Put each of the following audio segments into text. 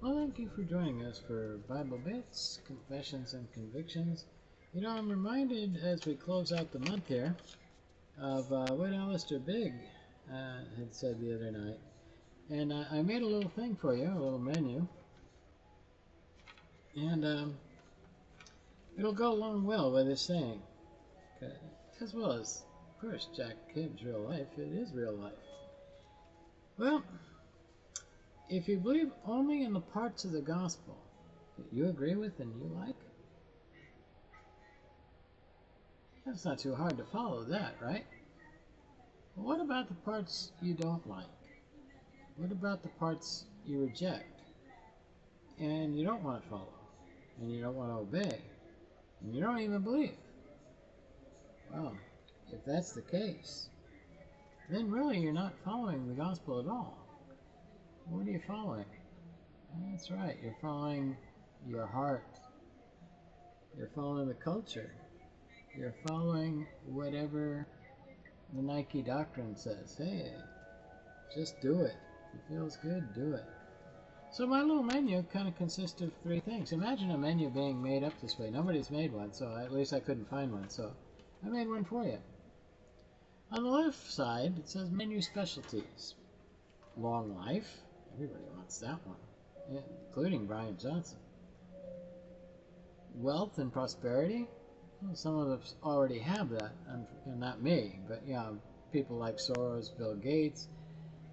Well, thank you for joining us for Bible Bits, Confessions, and Convictions. You know, I'm reminded as we close out the month here of what Alistair Big had said the other night. And I made a little thing for you, a little menu. And it'll go along well with this saying. As well as, of course, Jack Hibbs' real life. It is real life. Well, if you believe only in the parts of the gospel that you agree with and you like, that's not too hard to follow that, right? But what about the parts you don't like? What about the parts you reject and you don't want to follow and you don't want to obey and you don't even believe? Well, if that's the case, then really you're not following the gospel at all. What are you following? That's right, you're following your heart. You're following the culture. You're following whatever the Nike doctrine says. Hey, just do it. If it feels good, do it. So my little menu kind of consists of three things. Imagine a menu being made up this way. Nobody's made one, so at least I couldn't find one, so I made one for you. On the left side, it says menu specialties. Long life. Everybody wants that one, including Brian Johnson. Wealth and prosperity. Well, some of us already have that, and not me, but yeah, people like Soros, Bill Gates.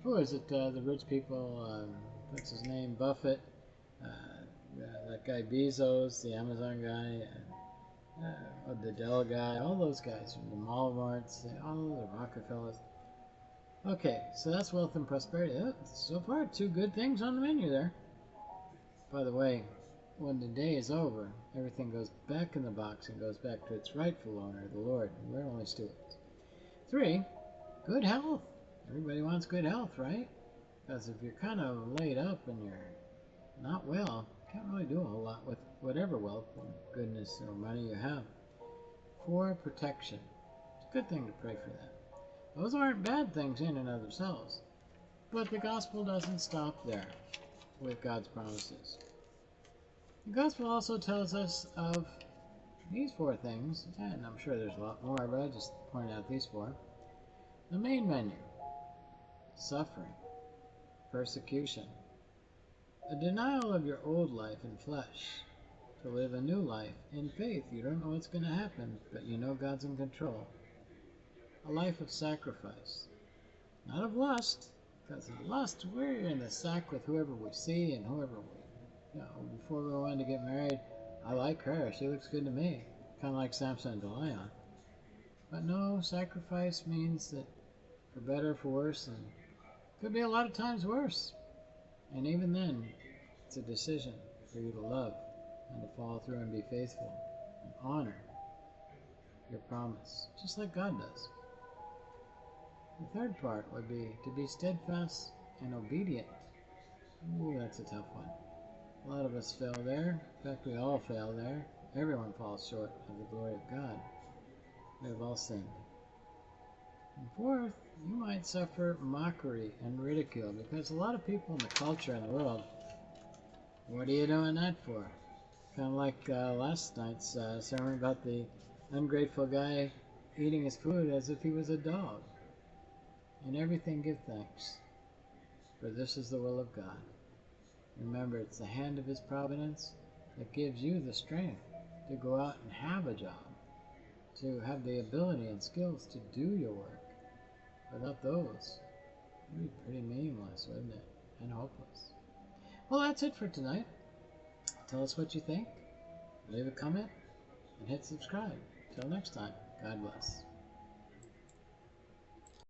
Who is it? The rich people. What's his name? Buffett. That guy Bezos, the Amazon guy. The Dell guy. All those guys. The Walmarts. All the Rockefellers. Okay, so that's wealth and prosperity. So far, two good things on the menu there. By the way, when the day is over, everything goes back in the box and goes back to its rightful owner, the Lord. We're only stewards. 3, good health. Everybody wants good health, right? Because if you're kind of laid up and you're not well, you can't really do a whole lot with whatever wealth and goodness or money you have. 4, protection. It's a good thing to pray for that. Those aren't bad things in and of themselves. But the gospel doesn't stop there with God's promises. The gospel also tells us of these 4 things, and I'm sure there's a lot more, but I just pointed out these 4. The main menu: suffering, persecution, a denial of your old life in flesh, to live a new life in faith. You don't know what's going to happen, but you know God's in control. A life of sacrifice, not of lust, because in lust we're in the sack with whoever we see and whoever we, before we wanted to get married, I like her, she looks good to me, kind of like Samson and Delilah. But no, sacrifice means that for better or for worse, and could be a lot of times worse. And even then, it's a decision for you to love and to follow through and be faithful and honor your promise, just like God does. The third part would be to be steadfast and obedient. Ooh, that's a tough one. A lot of us fail there. In fact, we all fail there. Everyone falls short of the glory of God. We have all sinned. And 4th, you might suffer mockery and ridicule, because a lot of people in the culture and the world, what are you doing that for? Kind of like last night's sermon about the ungrateful guy eating his food as if he was a dog. In everything give thanks, for this is the will of God. Remember, it's the hand of His providence that gives you the strength to go out and have a job, to have the ability and skills to do your work. Without those, it would be pretty meaningless, wouldn't it? And hopeless. Well, that's it for tonight. Tell us what you think, leave a comment, and hit subscribe. Till next time, God bless.